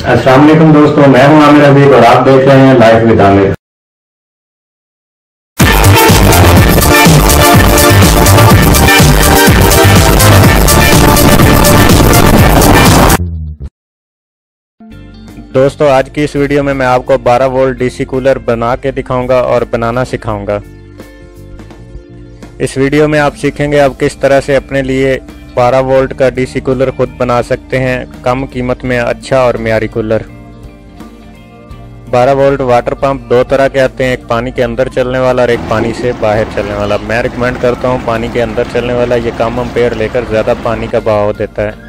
अस्सलाम वालेकुम दोस्तों, मैं हूं आमिर अबीद और आप देख रहे हैं लाइफ विद आमिर। दोस्तों आज की इस वीडियो में मैं आपको 12 वोल्ट डीसी कूलर बना के दिखाऊंगा और बनाना सिखाऊंगा। इस वीडियो में आप सीखेंगे आप किस तरह से अपने लिए 12 वोल्ट का डीसी कूलर खुद बना सकते हैं कम कीमत में अच्छा और मियारी कूलर। 12 वोल्ट वाटर पंप दो तरह के आते हैं, एक पानी के अंदर चलने वाला और एक पानी से बाहर चलने वाला। मैं रिकमेंड करता हूं पानी के अंदर चलने वाला, ये कम एम्पेयर लेकर ज़्यादा पानी का बहाव देता है।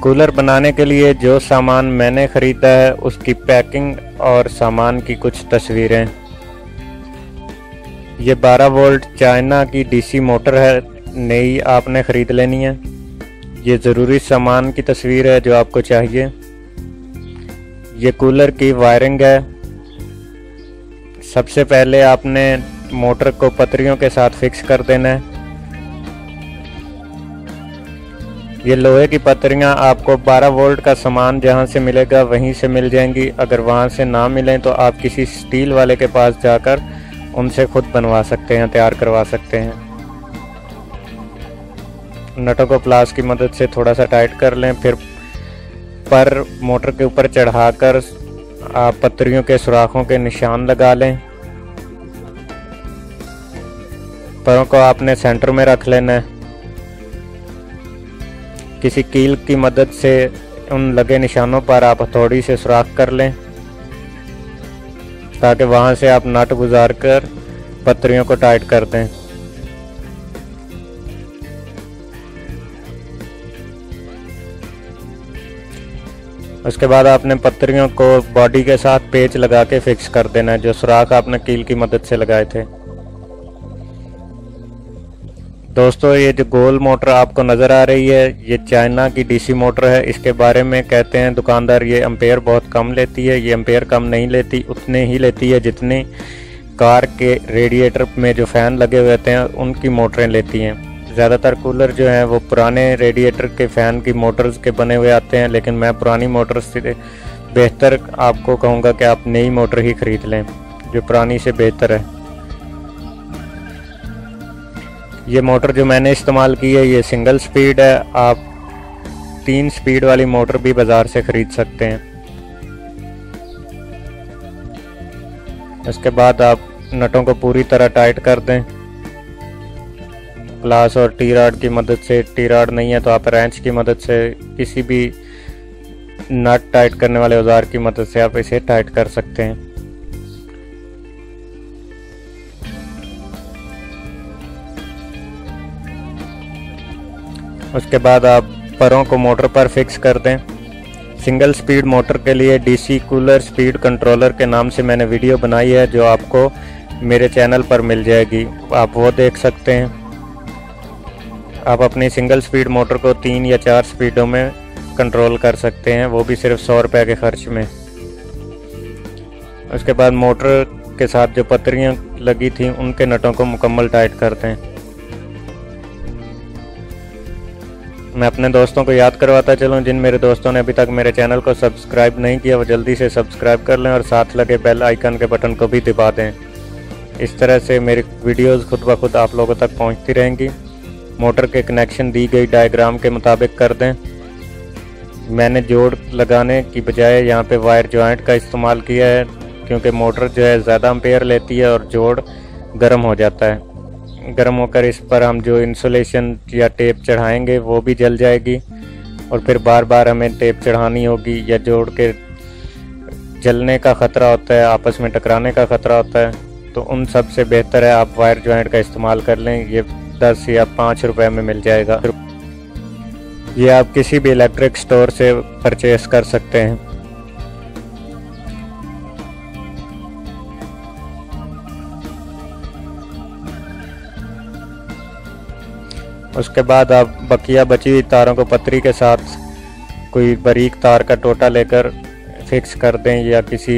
कूलर बनाने के लिए जो सामान मैंने ख़रीदा है उसकी पैकिंग और सामान की कुछ तस्वीरें। ये 12 वोल्ट चाइना की डीसी मोटर है, नई आपने ख़रीद लेनी है। ये ज़रूरी सामान की तस्वीर है जो आपको चाहिए। ये कूलर की वायरिंग है। सबसे पहले आपने मोटर को पतरियों के साथ फिक्स कर देना है। ये लोहे की पतरियां आपको 12 वोल्ट का सामान जहां से मिलेगा वहीं से मिल जाएंगी। अगर वहां से ना मिलें तो आप किसी स्टील वाले के पास जाकर उनसे खुद बनवा सकते हैं, तैयार करवा सकते हैं। नटों को प्लास की मदद से थोड़ा सा टाइट कर लें, फिर पर मोटर के ऊपर चढ़ाकर आप पतरियों के सुराखों के निशान लगा लें। परों को आपने सेंटर में रख लेना है। किसी कील की मदद से उन लगे निशानों पर आप हथौड़ी से सुराख कर लें ताकि वहां से आप नट गुजार कर पतरियों को टाइट कर दें। उसके बाद आपने पतरियों को बॉडी के साथ पेच लगा के फिक्स कर देना है, जो सुराख आपने कील की मदद से लगाए थे। दोस्तों ये जो गोल मोटर आपको नज़र आ रही है ये चाइना की डीसी मोटर है। इसके बारे में कहते हैं दुकानदार ये एम्पेयर बहुत कम लेती है। ये एम्पेयर कम नहीं लेती, उतने ही लेती है जितने कार के रेडिएटर में जो फ़ैन लगे हुए होते हैं उनकी मोटरें लेती हैं। ज़्यादातर कूलर जो हैं वो पुराने रेडिएटर के फ़ैन की मोटर्स के बने हुए आते हैं, लेकिन मैं पुरानी मोटर से बेहतर आपको कहूँगा कि आप नई मोटर ही ख़रीद लें जो पुरानी से बेहतर है। ये मोटर जो मैंने इस्तेमाल की है ये सिंगल स्पीड है। आप 3 स्पीड वाली मोटर भी बाज़ार से ख़रीद सकते हैं। उसके बाद आप नटों को पूरी तरह टाइट कर दें। प्लास और टी रॉड की मदद से, टी रॉड नहीं है तो आप रेंच की मदद से, किसी भी नट टाइट करने वाले औजार की मदद से आप इसे टाइट कर सकते हैं। उसके बाद आप परों को मोटर पर फिक्स कर दें। सिंगल स्पीड मोटर के लिए डीसी कूलर स्पीड कंट्रोलर के नाम से मैंने वीडियो बनाई है जो आपको मेरे चैनल पर मिल जाएगी, आप वो देख सकते हैं। आप अपनी सिंगल स्पीड मोटर को 3 या 4 स्पीडों में कंट्रोल कर सकते हैं, वो भी सिर्फ 100 रुपये के खर्च में। उसके बाद मोटर के साथ जो पतरियाँ लगी थी उनके नटों को मुकम्मल टाइट कर दें। मैं अपने दोस्तों को याद करवाता चलूँ, जिन मेरे दोस्तों ने अभी तक मेरे चैनल को सब्सक्राइब नहीं किया वो जल्दी से सब्सक्राइब कर लें और साथ लगे बेल आइकन के बटन को भी दबा दें। इस तरह से मेरी वीडियोस खुद ब खुद आप लोगों तक पहुंचती रहेंगी। मोटर के कनेक्शन दी गई डायग्राम के मुताबिक कर दें। मैंने जोड़ लगाने की बजाय यहाँ पे वायर जॉइंट का इस्तेमाल किया है क्योंकि मोटर जो है ज़्यादा एम्पेयर लेती है और जोड़ गर्म हो जाता है। गर्म होकर इस पर हम जो इंसुलेशन या टेप चढ़ाएंगे वो भी जल जाएगी और फिर बार बार हमें टेप चढ़ानी होगी या जोड़ के जलने का ख़तरा होता है, आपस में टकराने का ख़तरा होता है। तो उन सब से बेहतर है आप वायर जॉइंट का इस्तेमाल कर लें। ये 10 या 5 रुपए में मिल जाएगा। ये आप किसी भी इलेक्ट्रिक स्टोर से परचेस कर सकते हैं। उसके बाद आप बकिया बची हुई तारों को पतरी के साथ कोई बारीक तार का टोटा लेकर फिक्स कर दें या किसी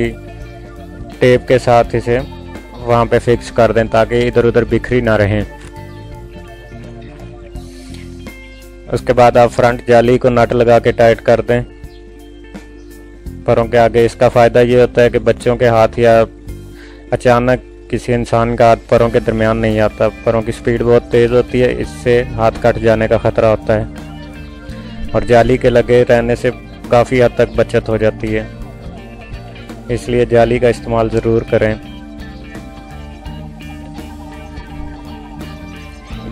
टेप के साथ इसे वहाँ पे फिक्स कर दें ताकि इधर उधर बिखरी ना रहें। उसके बाद आप फ्रंट जाली को नट लगा के टाइट कर दें परों के आगे। इसका फ़ायदा ये होता है कि बच्चों के हाथ या अचानक किसी इंसान का हाथ परों के दरमियान नहीं आता। परों की स्पीड बहुत तेज़ होती है, इससे हाथ कट जाने का ख़तरा होता है और जाली के लगे रहने से काफ़ी हद तक बचत हो जाती है, इसलिए जाली का इस्तेमाल ज़रूर करें।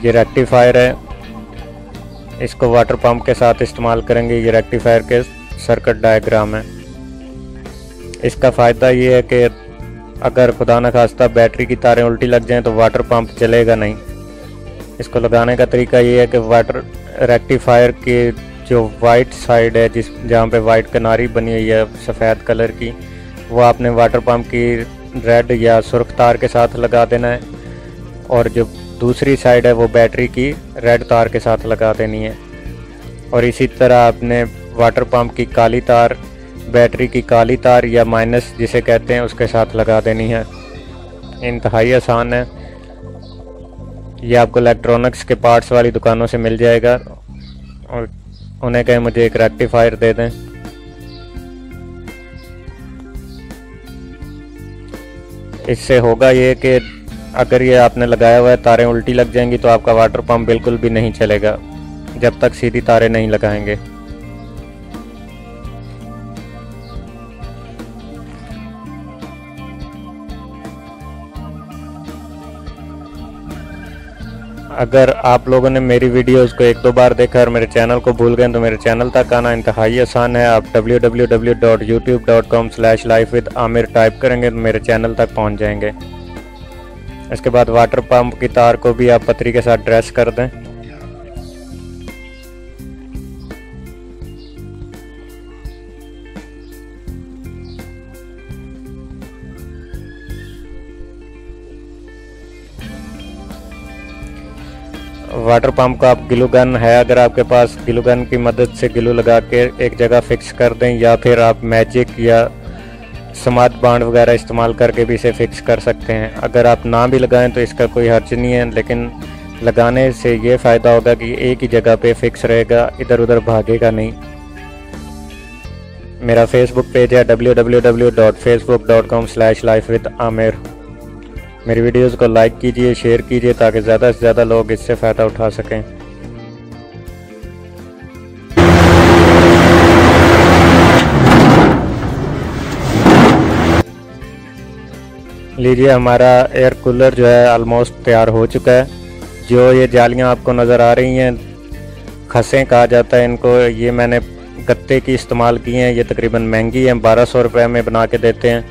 ये रेक्टिफायर है, इसको वाटर पंप के साथ इस्तेमाल करेंगे। ये रेक्टिफायर के सर्किट डायग्राम है। इसका फ़ायदा ये है कि अगर खुदा न खास्ता बैटरी की तारें उल्टी लग जाएं तो वाटर पंप चलेगा नहीं। इसको लगाने का तरीका ये है कि वाटर रेक्टिफायर की जो वाइट साइड है, जहाँ पे वाइट किनारी बनी हुई है सफ़ेद कलर की, वो आपने वाटर पंप की रेड या सुर्ख तार के साथ लगा देना है और जो दूसरी साइड है वो बैटरी की रेड तार के साथ लगा देनी है। और इसी तरह आपने वाटर पंप की काली तार बैटरी की काली तार या माइनस जिसे कहते हैं उसके साथ लगा देनी है। इंतहाई आसान है। ये आपको इलेक्ट्रॉनिक्स के पार्ट्स वाली दुकानों से मिल जाएगा और उन्हें कहें मुझे एक रेक्टिफायर दे दें। इससे होगा ये कि अगर ये आपने लगाया हुआ है तारें उल्टी लग जाएंगी तो आपका वाटर पंप बिल्कुल भी नहीं चलेगा जब तक सीधी तारें नहीं लगाएंगे। अगर आप लोगों ने मेरी वीडियोस को एक दो बार देखा और मेरे चैनल को भूल गए तो मेरे चैनल तक आना इंतहाई आसान है। आप www.youtube.com/lifewithamir टाइप करेंगे तो मेरे चैनल तक पहुंच जाएंगे। इसके बाद वाटर पंप की तार को भी आप पतरी के साथ ड्रेस कर दें। वाटर पंप का आप ग्लू गन है, अगर आपके पास ग्लू गन की मदद से ग्लू लगा के एक जगह फिक्स कर दें, या फिर आप मैजिक या समाज बांड वगैरह इस्तेमाल करके भी इसे फिक्स कर सकते हैं। अगर आप ना भी लगाएं तो इसका कोई हर्ज नहीं है, लेकिन लगाने से ये फ़ायदा होगा कि एक ही जगह पे फिक्स रहेगा, इधर उधर भागेगा नहीं। मेरा फेसबुक पेज है www.facebook.com/lifewithamir। मेरी वीडियोस को लाइक कीजिए, शेयर कीजिए ताकि ज़्यादा से ज़्यादा लोग इससे फ़ायदा उठा सकें। लीजिए, हमारा एयर कूलर जो है ऑलमोस्ट तैयार हो चुका है। जो ये जालियां आपको नज़र आ रही हैं, खसें कहा जाता है इनको, ये मैंने गत्ते की इस्तेमाल की हैं। ये तकरीबन महंगी हैं, 1200 रुपये में बना के देते हैं।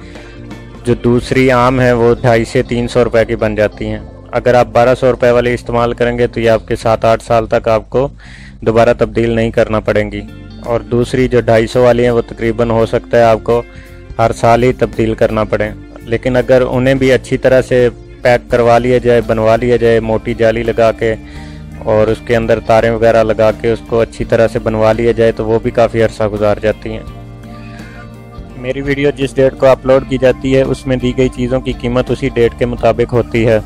जो दूसरी आम है वो 250 से 300 रुपये की बन जाती हैं। अगर आप 1200 रुपये वाली इस्तेमाल करेंगे तो ये आपके 7-8 साल तक आपको दोबारा तब्दील नहीं करना पड़ेंगी। और दूसरी जो 250 वाली हैं वो तकरीबन हो सकता है आपको हर साल ही तब्दील करना पड़े। लेकिन अगर उन्हें भी अच्छी तरह से पैक करवा लिया जाए, बनवा लिया जाए, मोटी जाली लगा के और उसके अंदर तारें वगैरह लगा के उसको अच्छी तरह से बनवा लिया जाए तो वो भी काफ़ी अरसा गुजार जाती हैं। मेरी वीडियो जिस डेट को अपलोड की जाती है उसमें दी गई चीज़ों की कीमत उसी डेट के मुताबिक होती है।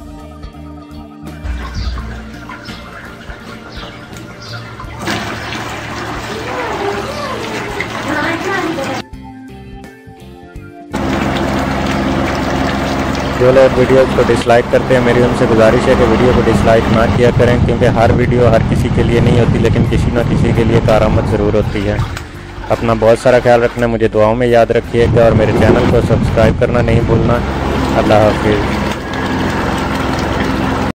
जो लोग वीडियोज़ को डिसलाइक करते हैं, मेरी उनसे गुजारिश है कि वीडियो को डिसलाइक ना किया करें, क्योंकि हर वीडियो हर किसी के लिए नहीं होती, लेकिन किसी न किसी के लिए कारआमद ज़रूर होती है। अपना बहुत सारा ख्याल रखना, मुझे दुआओं में याद रखिएगा और मेरे चैनल को सब्सक्राइब करना नहीं भूलना। अल्लाह हाफिज़।